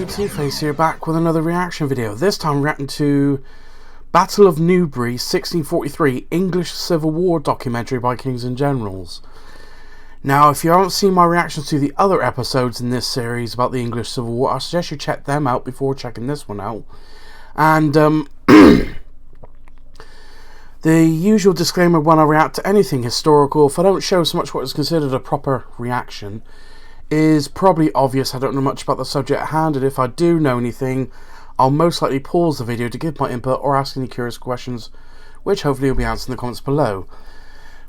Two-Face here, back with another reaction video. This time reacting to Battle of Newbury 1643 English Civil War documentary by Kings and Generals. Now, if you haven't seen my reactions to the other episodes in this series about the English Civil War, I suggest you check them out before checking this one out. And the usual disclaimer when I react to anything historical, if I don't show so much what is considered a proper reaction, is probably obvious. I don't know much about the subject at hand, and if I do know anything, I'll most likely pause the video to give my input or ask any curious questions, which hopefully will be answered in the comments below.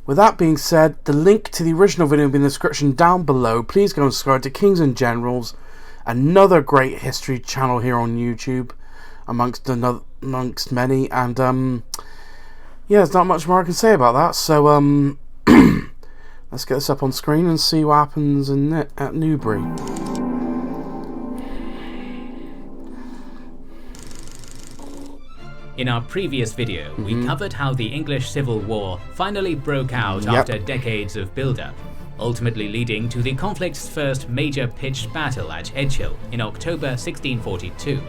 With that being said, the link to the original video will be in the description down below. Please go and subscribe to Kings and Generals, another great history channel here on YouTube, amongst many, and yeah, there's not much more I can say about that, so let's get this up on screen and see what happens at Newbury. In our previous video, we covered how the English Civil War finally broke out after decades of build-up, ultimately leading to the conflict's first major pitched battle at Edgehill in October 1642.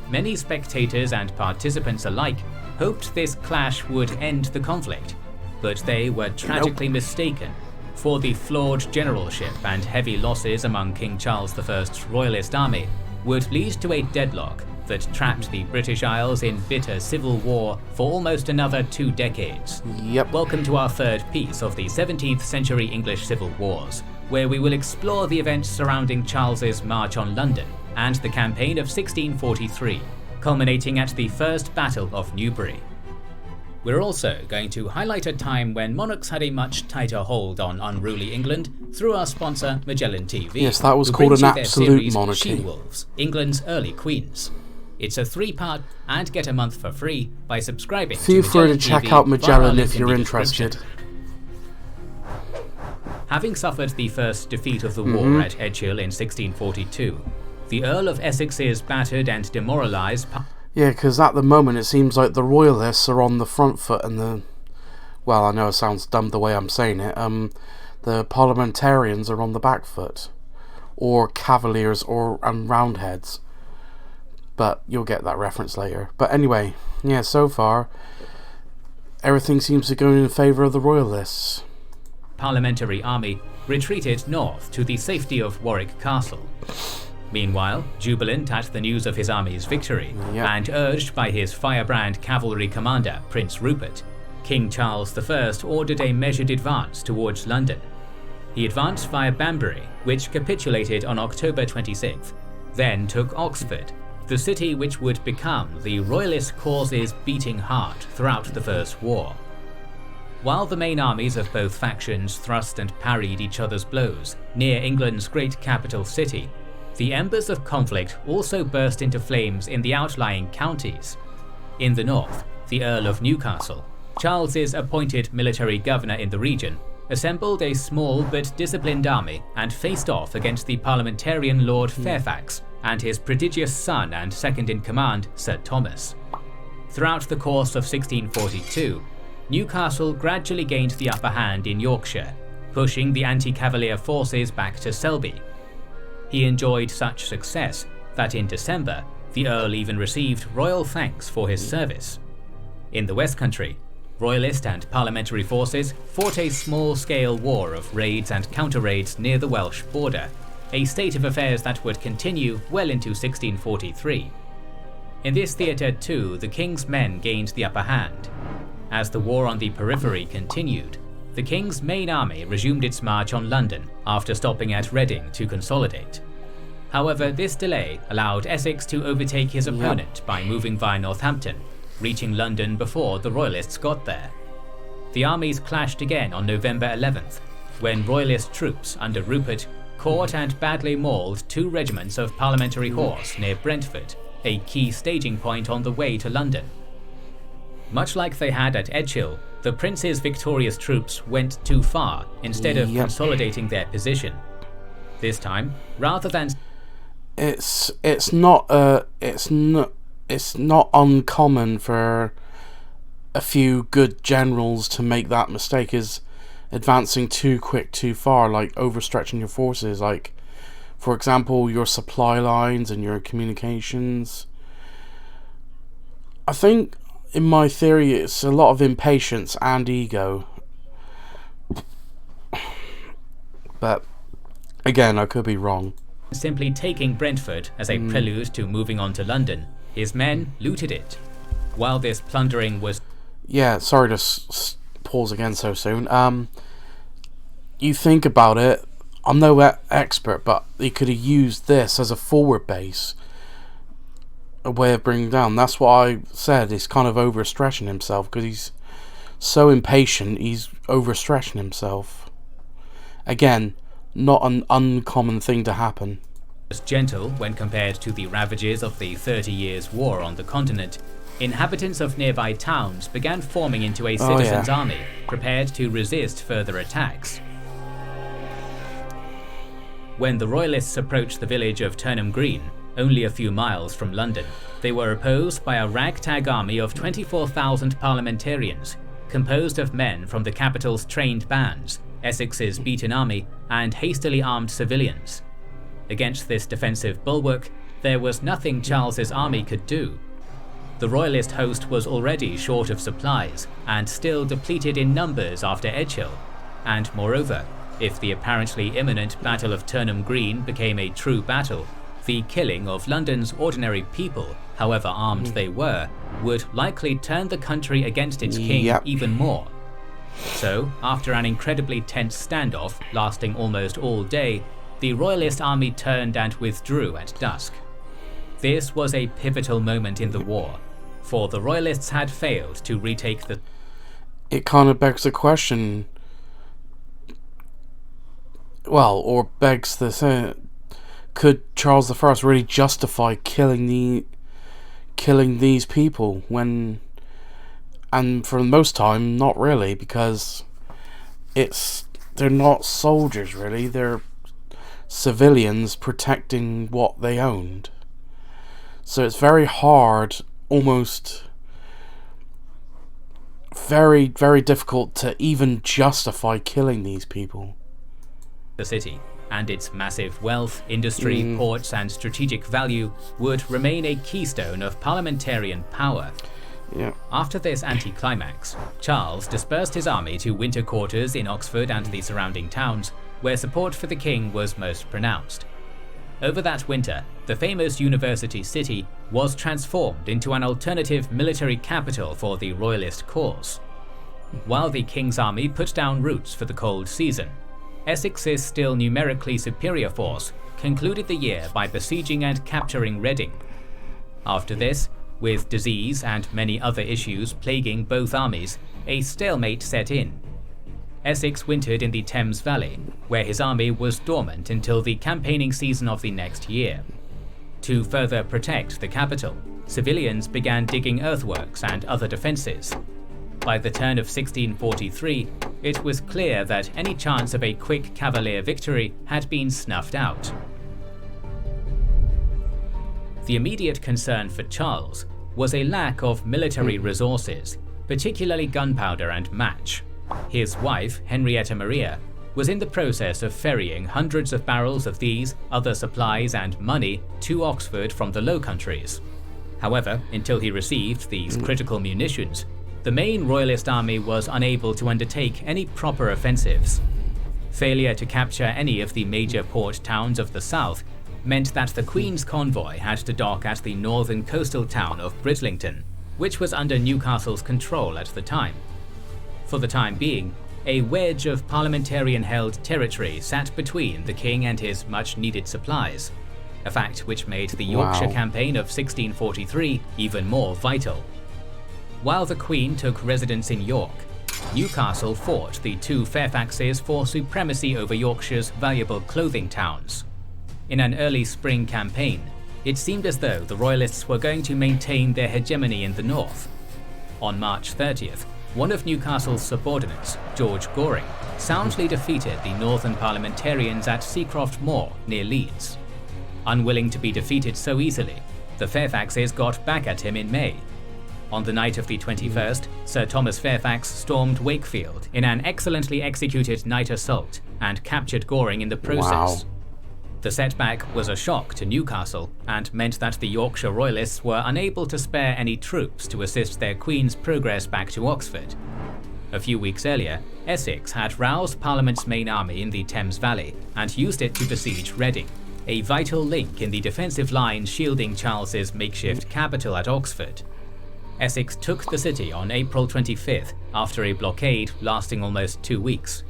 Many spectators and participants alike hoped this clash would end the conflict, but they were tragically mistaken. For the flawed generalship and heavy losses among King Charles I's royalist army would lead to a deadlock that trapped the British Isles in bitter civil war for almost another 2 decades. Welcome to our third piece of the 17th century English Civil Wars, where we will explore the events surrounding Charles's march on London and the campaign of 1643, culminating at the First Battle of Newbury. We're also going to highlight a time when monarchs had a much tighter hold on unruly England through our sponsor Magellan TV. Yes, that was called an absolute monarchy. She-Wolves, England's early queens. It's a 3-part and get a month for free by subscribing Feel to free Magellan to check TV out Magellan if in you're the interested. Having suffered the first defeat of the war at Edgehill in 1642, the Earl of Essex's battered and demoralised. Yeah, because at the moment it seems like the Royalists are on the front foot and well, I know it sounds dumb the way I'm saying it, the Parliamentarians are on the back foot. Or Cavaliers and Roundheads. But you'll get that reference later. But anyway, yeah, so far, everything seems to go in favour of the Royalists. Parliamentary army retreated north to the safety of Warwick Castle. Meanwhile, jubilant at the news of his army's victory, and urged by his firebrand cavalry commander, Prince Rupert, King Charles I ordered a measured advance towards London. He advanced via Banbury, which capitulated on October 26th, then took Oxford, the city which would become the Royalist cause's beating heart throughout the First War. While the main armies of both factions thrust and parried each other's blows near England's great capital city, the embers of conflict also burst into flames in the outlying counties. In the north, the Earl of Newcastle, Charles's appointed military governor in the region, assembled a small but disciplined army and faced off against the parliamentarian Lord Fairfax and his prodigious son and second-in-command, Sir Thomas. Throughout the course of 1642, Newcastle gradually gained the upper hand in Yorkshire, pushing the anti-Cavalier forces back to Selby. He enjoyed such success that in December, the Earl even received royal thanks for his service. In the West Country, Royalist and parliamentary forces fought a small-scale war of raids and counter-raids near the Welsh border, a state of affairs that would continue well into 1643. In this theatre too, the king's men gained the upper hand. As the war on the periphery continued, the king's main army resumed its march on London after stopping at Reading to consolidate. However, this delay allowed Essex to overtake his opponent by moving via Northampton, reaching London before the Royalists got there. The armies clashed again on November 11th, when Royalist troops under Rupert caught and badly mauled 2 regiments of Parliamentary horse near Brentford, a key staging point on the way to London. Much like they had at Edgehill, the Prince's victorious troops went too far instead of consolidating their position. This time, rather than it's not uncommon for a few good generals to make that mistake, is advancing too quick, too far, like overstretching your forces, like, for example, your supply lines and your communications. I think, in my theory, it's a lot of impatience and ego. But, again, I could be wrong. Simply taking Brentford as a prelude to moving on to London, his men looted it. While this plundering was... Yeah, sorry to pause again so soon. You think about it, I'm no expert, but he could have used this as a forward base, a way of bringing down. That's what I said. He's kind of overstretching himself because he's so impatient. He's overstretching himself. Again, not an uncommon thing to happen. Was gentle when compared to the ravages of the 30 Years' War on the continent. Inhabitants of nearby towns began forming into a citizens' army, prepared to resist further attacks. When the Royalists approached the village of Turnham Green, only a few miles from London, they were opposed by a ragtag army of 24,000 parliamentarians, composed of men from the capital's trained bands, Essex's beaten army, and hastily armed civilians. Against this defensive bulwark, there was nothing Charles's army could do. The Royalist host was already short of supplies, and still depleted in numbers after Edgehill, and moreover, if the apparently imminent Battle of Turnham Green became a true battle, the killing of London's ordinary people, however armed they were, would likely turn the country against its king even more. So, after an incredibly tense standoff lasting almost all day, the Royalist army turned and withdrew at dusk. This was a pivotal moment in the war, for the Royalists had failed to retake the... It kind of begs the question, well, or begs the could Charles I really justify killing these people when, and for the most time, not really, because they're not soldiers really, they're civilians protecting what they owned. So it's very hard, almost very, very difficult to even justify killing these people. The city and its massive wealth, industry, ports and strategic value would remain a keystone of parliamentarian power. Yeah. After this anticlimax, Charles dispersed his army to winter quarters in Oxford and the surrounding towns, where support for the king was most pronounced. Over that winter, the famous university city was transformed into an alternative military capital for the Royalist cause. While the king's army put down roots for the cold season, Essex's still numerically superior force concluded the year by besieging and capturing Reading. After this, with disease and many other issues plaguing both armies, a stalemate set in. Essex wintered in the Thames Valley, where his army was dormant until the campaigning season of the next year. To further protect the capital, civilians began digging earthworks and other defences. By the turn of 1643, it was clear that any chance of a quick Cavalier victory had been snuffed out. The immediate concern for Charles was a lack of military resources, particularly gunpowder and match. His wife, Henrietta Maria, was in the process of ferrying hundreds of barrels of these, other supplies and money to Oxford from the Low Countries. However, until he received these critical munitions, the main Royalist army was unable to undertake any proper offensives. Failure to capture any of the major port towns of the south meant that the Queen's convoy had to dock at the northern coastal town of Britlington, which was under Newcastle's control at the time. For the time being, a wedge of parliamentarian-held territory sat between the king and his much-needed supplies, a fact which made the Yorkshire campaign of 1643 even more vital. While the Queen took residence in York, Newcastle fought the two Fairfaxes for supremacy over Yorkshire's valuable clothing towns. In an early spring campaign, it seemed as though the Royalists were going to maintain their hegemony in the north. On March 30th, one of Newcastle's subordinates, George Goring, soundly defeated the northern parliamentarians at Seacroft Moor near Leeds. Unwilling to be defeated so easily, the Fairfaxes got back at him in May. On the night of the 21st, Sir Thomas Fairfax stormed Wakefield in an excellently executed night assault and captured Goring in the process. Wow. The setback was a shock to Newcastle and meant that the Yorkshire Royalists were unable to spare any troops to assist their Queen's progress back to Oxford. A few weeks earlier, Essex had roused Parliament's main army in the Thames Valley and used it to besiege Reading, a vital link in the defensive line shielding Charles's makeshift capital at Oxford. Essex took the city on April 25th after a blockade lasting almost 2 weeks.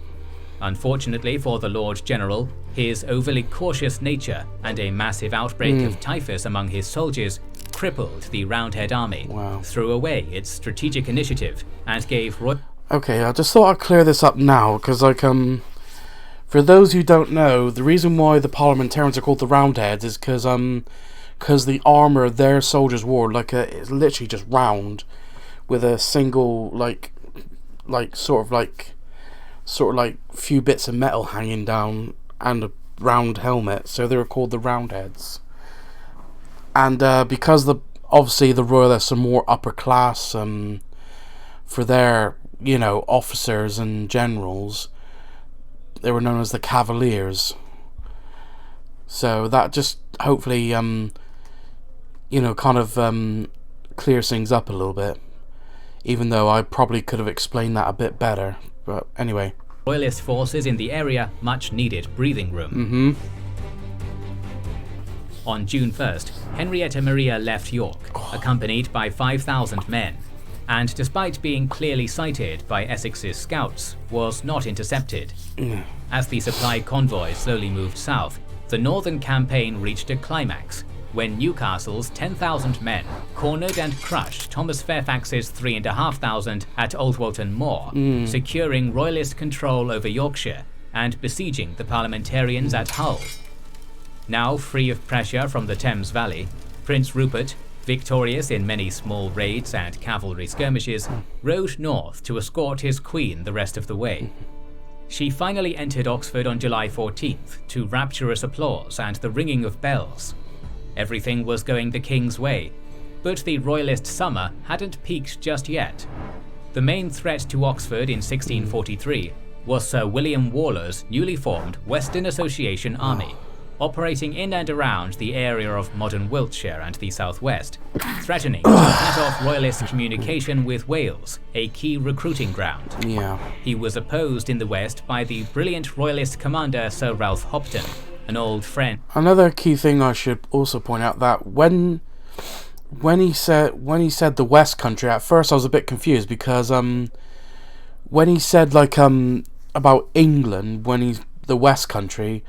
Unfortunately for the Lord General, his overly cautious nature and a massive outbreak of typhus among his soldiers crippled the Roundhead army, threw away its strategic initiative, and gave Okay, I just thought I'd clear this up now, because, for those who don't know, the reason why the parliamentarians are called the Roundheads is because the armour their soldiers wore, it's literally just round, with a single, sort of few bits of metal hanging down, and a round helmet, so they were called the Roundheads. And because obviously the Royalists are more upper class, for their officers and generals, they were known as the Cavaliers. So that just hopefully clears things up a little bit, even though I probably could have explained that a bit better. But anyway, Royalist forces in the area much needed breathing room. On June 1st, Henrietta Maria left York, accompanied by 5,000 men, and despite being clearly sighted by Essex's scouts, was not intercepted. As the supply convoy slowly moved south, the northern campaign reached a climax when Newcastle's 10,000 men cornered and crushed Thomas Fairfax's 3,500 at Old Walton Moor, securing Royalist control over Yorkshire and besieging the parliamentarians at Hull. Now free of pressure from the Thames Valley, Prince Rupert, victorious in many small raids and cavalry skirmishes, rode north to escort his queen the rest of the way. She finally entered Oxford on July 14th to rapturous applause and the ringing of bells. Everything was going the king's way, but the Royalist summer hadn't peaked just yet. The main threat to Oxford in 1643 was Sir William Waller's newly formed Western Association Army, operating in and around the area of modern Wiltshire and the southwest, threatening to cut off Royalist communication with Wales, a key recruiting ground. He was opposed in the west by the brilliant Royalist commander Sir Ralph Hopton, an old friend. Another key thing I should also point out, that when he said the West Country, at first I was a bit confused, because when he said about England, the West Country,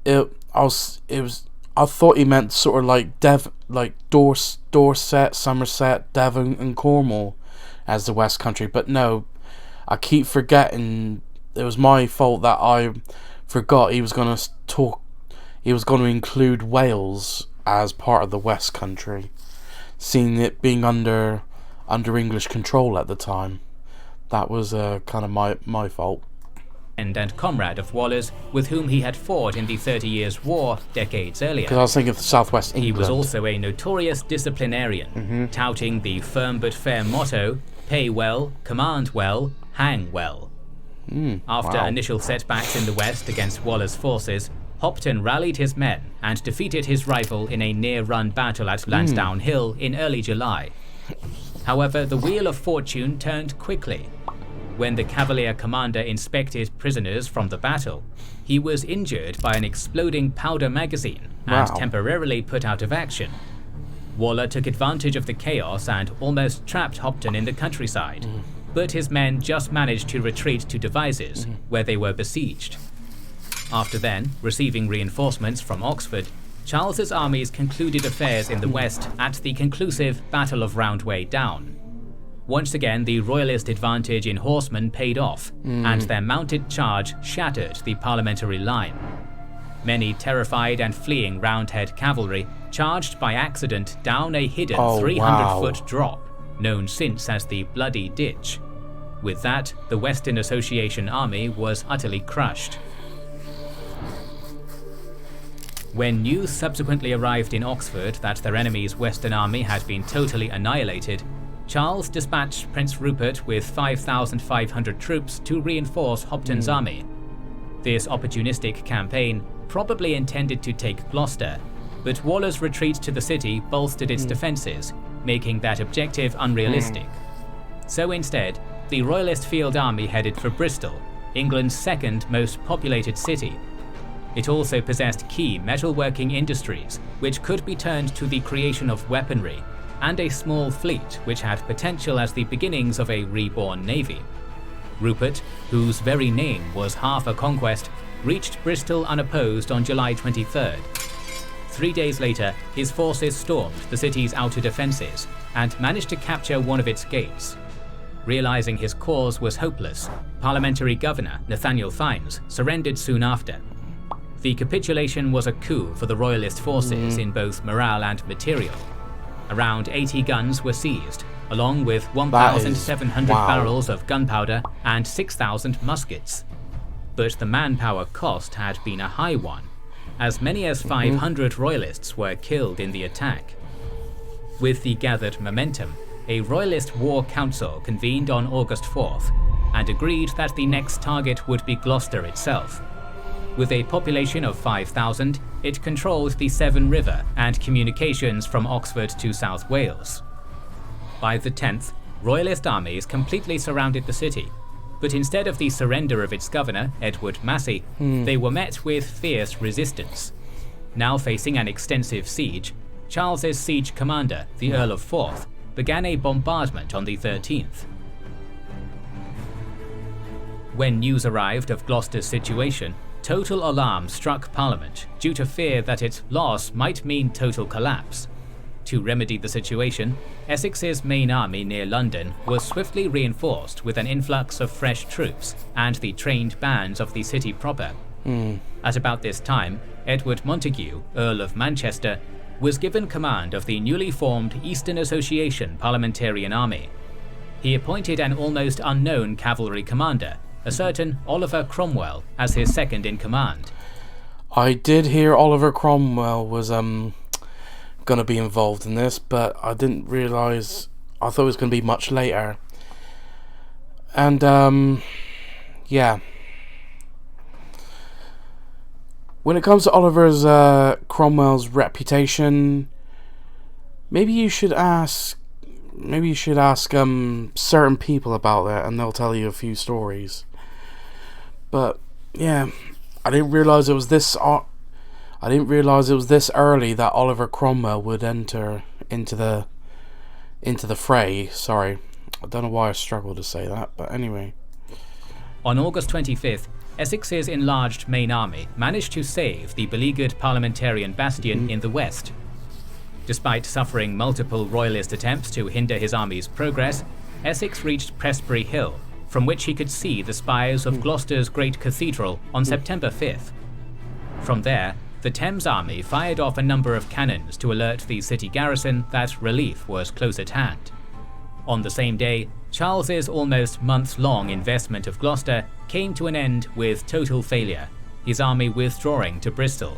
I thought he meant sort of Dorset, Somerset, Devon and Cornwall as the West Country, but no, I keep forgetting. It was my fault that I forgot he was going to include Wales as part of the West Country, seeing it being under English control at the time. That was kind of my fault. And comrade of Waller's, with whom he had fought in the 30 Years' War decades earlier. Because I was thinking of the Southwest England. He was also a notorious disciplinarian, touting the firm but fair motto, pay well, command well, hang well. After initial setbacks in the west against Waller's forces, Hopton rallied his men and defeated his rival in a near-run battle at Lansdowne Hill in early July. However, the wheel of fortune turned quickly. When the Cavalier commander inspected prisoners from the battle, he was injured by an exploding powder magazine and temporarily put out of action. Waller took advantage of the chaos and almost trapped Hopton in the countryside, but his men just managed to retreat to Devizes, where they were besieged. After then, receiving reinforcements from Oxford, Charles's armies concluded affairs in the west at the conclusive Battle of Roundway Down. Once again, the Royalist advantage in horsemen paid off, and their mounted charge shattered the parliamentary line. Many terrified and fleeing Roundhead cavalry charged by accident down a hidden 300-foot drop, known since as the Bloody Ditch. With that, the Western Association Army was utterly crushed. When news subsequently arrived in Oxford that their enemy's Western Army had been totally annihilated, Charles dispatched Prince Rupert with 5,500 troops to reinforce Hopton's army. This opportunistic campaign, probably intended to take Gloucester, but Waller's retreat to the city bolstered its defences, making that objective unrealistic. So instead, the Royalist field army headed for Bristol, England's second most populated city. It also possessed key metalworking industries, which could be turned to the creation of weaponry, and a small fleet which had potential as the beginnings of a reborn navy. Rupert, whose very name was half a conquest, reached Bristol unopposed on July 23rd. 3 days later, his forces stormed the city's outer defences and managed to capture one of its gates. Realising his cause was hopeless, Parliamentary Governor Nathaniel Fiennes surrendered soon after. The capitulation was a coup for the Royalist forces in both morale and material. Around 80 guns were seized, along with 1,700 barrels of gunpowder and 6,000 muskets. But the manpower cost had been a high one. As many as 500 Royalists were killed in the attack. With the gathered momentum, a Royalist War Council convened on August 4th and agreed that the next target would be Gloucester itself. With a population of 5,000, it controlled the Severn River and communications from Oxford to South Wales. By the 10th, Royalist armies completely surrounded the city, but instead of the surrender of its governor, Edward Massey, they were met with fierce resistance. Now facing an extensive siege, Charles's siege commander, the Earl of Forth, began a bombardment on the 13th. When news arrived of Gloucester's situation, total alarm struck Parliament due to fear that its loss might mean total collapse. To remedy the situation, Essex's main army near London was swiftly reinforced with an influx of fresh troops and the trained bands of the city proper. At about this time, Edward Montague, Earl of Manchester, was given command of the newly formed Eastern Association Parliamentarian Army. He appointed an almost unknown cavalry commander, a certain Oliver Cromwell, as his second in command. I did hear Oliver Cromwell was going to be involved in this, but I didn't realise. I thought it was going to be much later. And yeah. When it comes to Oliver's Cromwell's reputation, maybe you should ask certain people about that, and they'll tell you a few stories. But yeah, I didn't realise it was this early that Oliver Cromwell would enter into the fray. Sorry, I don't know why I struggle to say that, but anyway. On August 25th, Essex's enlarged main army managed to save the beleaguered parliamentarian bastion in the west. Despite suffering multiple royalist attempts to hinder his army's progress, Essex reached Prestbury Hill, from which he could see the spires of Gloucester's great cathedral on September 5th. From there, the Thames army fired off a number of cannons to alert the city garrison that relief was close at hand. On the same day, Charles's almost month-long investment of Gloucester came to an end with total failure, his army withdrawing to Bristol.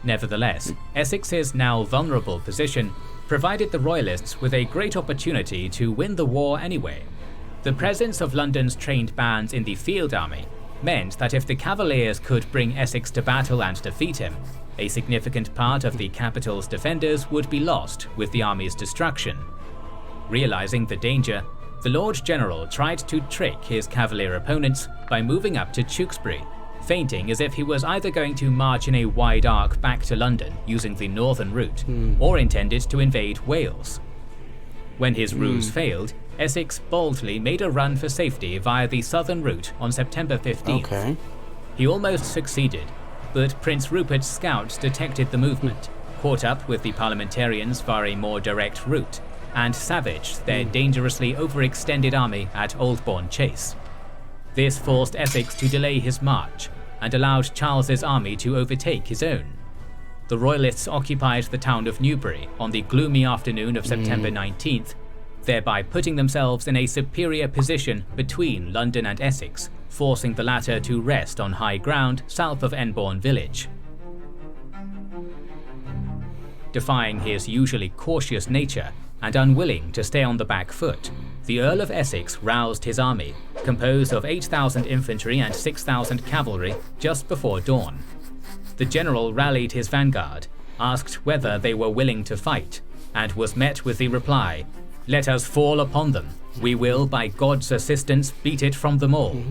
Nevertheless, Essex's now vulnerable position provided the Royalists with a great opportunity to win the war anyway. The presence of London's trained bands in the field army meant that if the Cavaliers could bring Essex to battle and defeat him, a significant part of the capital's defenders would be lost with the army's destruction. Realising the danger, the Lord General tried to trick his Cavalier opponents by moving up to Tewkesbury, feinting as if he was either going to march in a wide arc back to London using the northern route, or intended to invade Wales. When his ruse failed, Essex boldly made a run for safety via the southern route on September 15th. Okay. He almost succeeded, but Prince Rupert's scouts detected the movement, caught up with the parliamentarians via a more direct route, and savaged their dangerously overextended army at Oldbourne Chase. This forced Essex to delay his march, and allowed Charles's army to overtake his own. The Royalists occupied the town of Newbury on the gloomy afternoon of September 19th, thereby putting themselves in a superior position between London and Essex, forcing the latter to rest on high ground south of Enbourne village. Defying his usually cautious nature, and unwilling to stay on the back foot, the Earl of Essex roused his army, composed of 8,000 infantry and 6,000 cavalry, just before dawn. The general rallied his vanguard, asked whether they were willing to fight, and was met with the reply, "Let us fall upon them. We will, by God's assistance, beat it from them all."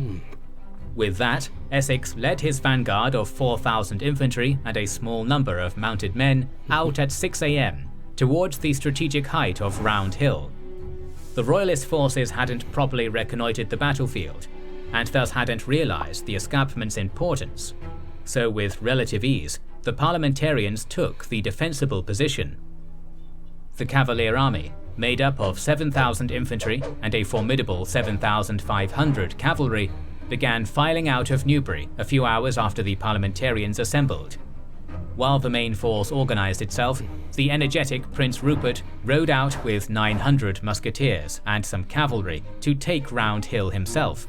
With that, Essex led his vanguard of 4,000 infantry and a small number of mounted men out at 6 a.m. towards the strategic height of Round Hill. The Royalist forces hadn't properly reconnoitred the battlefield, and thus hadn't realised the escarpment's importance. So with relative ease, the parliamentarians took the defensible position. The Cavalier army, made up of 7,000 infantry and a formidable 7,500 cavalry, began filing out of Newbury a few hours after the parliamentarians assembled. While the main force organised itself, the energetic Prince Rupert rode out with 900 musketeers and some cavalry to take Round Hill himself.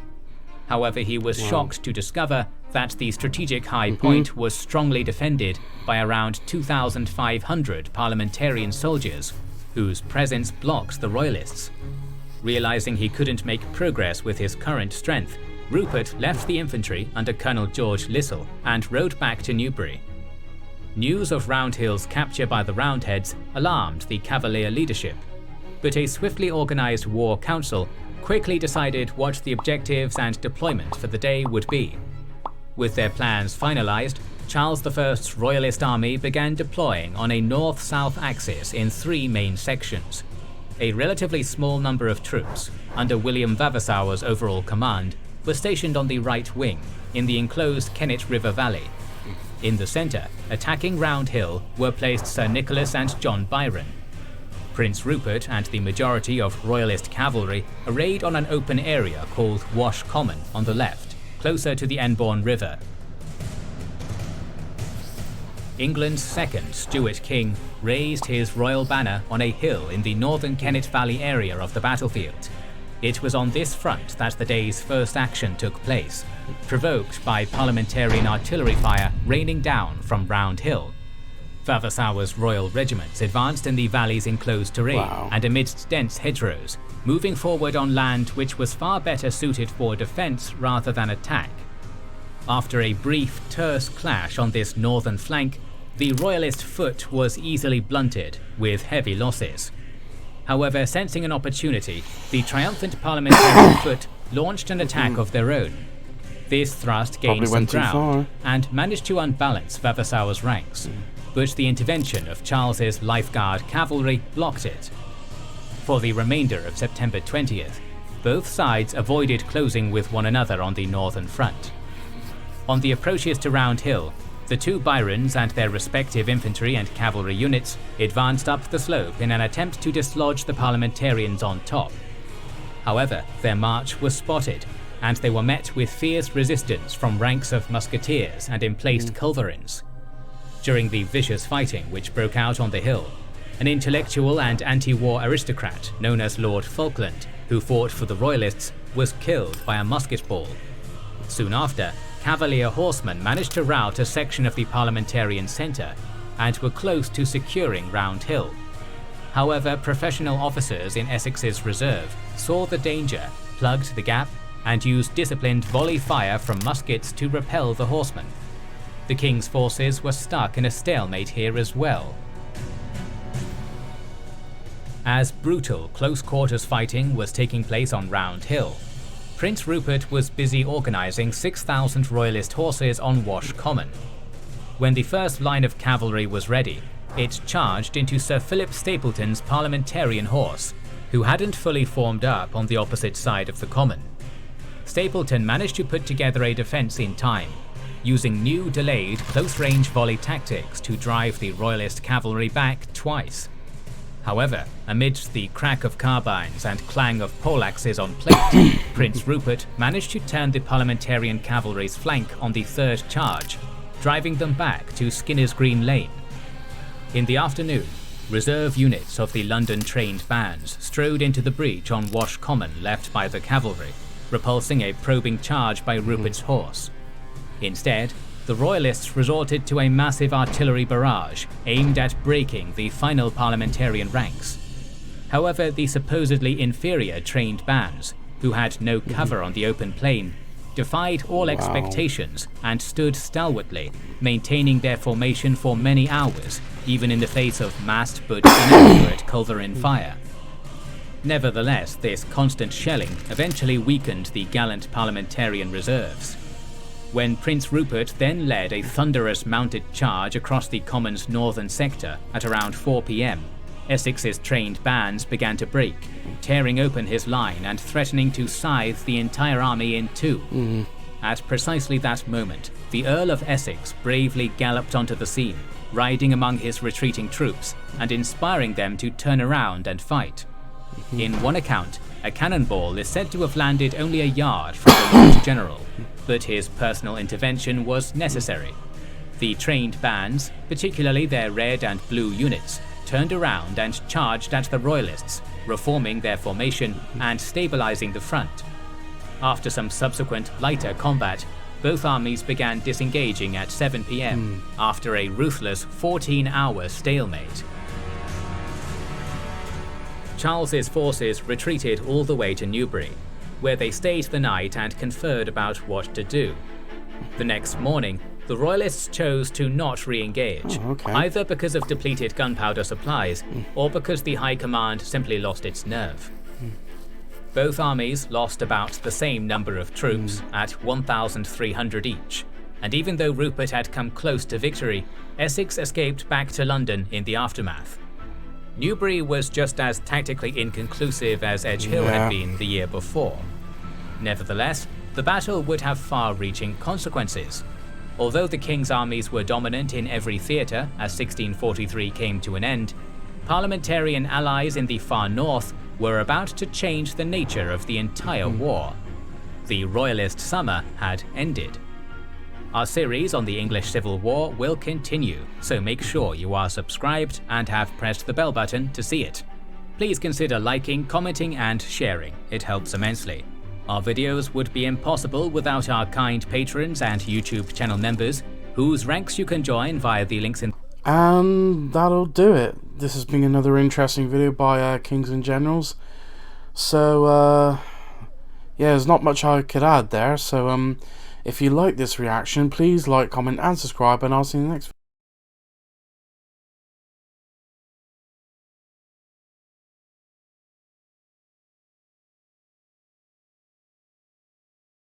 However, he was shocked to discover that the strategic high point was strongly defended by around 2,500 parliamentarian soldiers, whose presence blocked the Royalists. Realising he couldn't make progress with his current strength, Rupert left the infantry under Colonel George Lissell and rode back to Newbury. News of Round Hill's capture by the Roundheads alarmed the Cavalier leadership, but a swiftly organised war council quickly decided what the objectives and deployment for the day would be. With their plans finalised, Charles I's Royalist army began deploying on a north-south axis in 3 main sections. A relatively small number of troops, under William Vavasour's overall command, were stationed on the right wing, in the enclosed Kennet River Valley. In the centre, attacking Round Hill, were placed Sir Nicholas and John Byron. Prince Rupert and the majority of Royalist cavalry arrayed on an open area called Wash Common on the left, closer to the Enbourne River. England's second Stuart king raised his royal banner on a hill in the northern Kennet Valley area of the battlefield. It was on this front that the day's first action took place, provoked by parliamentarian artillery fire raining down from Round Hill. Vavasour's royal regiments advanced in the valley's enclosed terrain and amidst dense hedgerows, moving forward on land which was far better suited for defence rather than attack. After a brief, terse clash on this northern flank, the Royalist foot was easily blunted, with heavy losses. However, sensing an opportunity, the triumphant parliamentarian foot launched an attack of their own. This thrust gained some ground and managed to unbalance Vavasour's ranks, but the intervention of Charles's Lifeguard cavalry blocked it. For the remainder of September 20th, both sides avoided closing with one another on the northern front. On the approaches to Round Hill, the 2 Byrons and their respective infantry and cavalry units advanced up the slope in an attempt to dislodge the parliamentarians on top. However, their march was spotted, and they were met with fierce resistance from ranks of musketeers and emplaced culverins. During the vicious fighting which broke out on the hill, an intellectual and anti-war aristocrat known as Lord Falkland, who fought for the Royalists, was killed by a musket ball. Soon after, Cavalier horsemen managed to rout a section of the parliamentarian centre and were close to securing Round Hill. However, professional officers in Essex's reserve saw the danger, plugged the gap, and used disciplined volley fire from muskets to repel the horsemen. The king's forces were stuck in a stalemate here as well. As brutal close-quarters fighting was taking place on Round Hill, Prince Rupert was busy organising 6,000 Royalist horses on Wash Common. When the first line of cavalry was ready, it charged into Sir Philip Stapleton's parliamentarian horse, who hadn't fully formed up on the opposite side of the common. Stapleton managed to put together a defence in time, using new delayed close-range volley tactics to drive the Royalist cavalry back twice. However, amidst the crack of carbines and clang of poleaxes on plate, Prince Rupert managed to turn the parliamentarian cavalry's flank on the third charge, driving them back to Skinner's Green Lane. In the afternoon, reserve units of the London-trained bands strode into the breach on Wash Common left by the cavalry, repulsing a probing charge by Rupert's horse. Instead, the Royalists resorted to a massive artillery barrage aimed at breaking the final parliamentarian ranks. However, the supposedly inferior trained bands, who had no cover on the open plain, defied all expectations and stood stalwartly, maintaining their formation for many hours, even in the face of massed but inaccurate culverin fire. Nevertheless, this constant shelling eventually weakened the gallant parliamentarian reserves. When Prince Rupert then led a thunderous mounted charge across the Common's northern sector at around 4 p.m, Essex's trained bands began to break, tearing open his line and threatening to scythe the entire army in two. At precisely that moment, the Earl of Essex bravely galloped onto the scene, riding among his retreating troops and inspiring them to turn around and fight. In one account, a cannonball is said to have landed only a yard from the Lord General, but his personal intervention was necessary. The trained bands, particularly their red and blue units, turned around and charged at the Royalists, reforming their formation and stabilizing the front. After some subsequent lighter combat, both armies began disengaging at 7 p.m. after a ruthless 14-hour stalemate. Charles's forces retreated all the way to Newbury, where they stayed the night and conferred about what to do. The next morning, the Royalists chose to not re-engage, either because of depleted gunpowder supplies or because the High Command simply lost its nerve. Both armies lost about the same number of troops at 1,300 each, and even though Rupert had come close to victory, Essex escaped back to London in the aftermath. Newbury was just as tactically inconclusive as Edge Hill had been the year before. Nevertheless, the battle would have far-reaching consequences. Although the King's armies were dominant in every theatre as 1643 came to an end, parliamentarian allies in the far north were about to change the nature of the entire war. The Royalist summer had ended. Our series on the English Civil War will continue, so make sure you are subscribed and have pressed the bell button to see it. Please consider liking, commenting and sharing, it helps immensely. Our videos would be impossible without our kind patrons and YouTube channel members, whose ranks you can join via the links in. And that'll do it. This has been another interesting video by Kings and Generals. So, yeah, there's not much I could add there. So, if you like this reaction, please like, comment and subscribe, and I'll see you in the next video.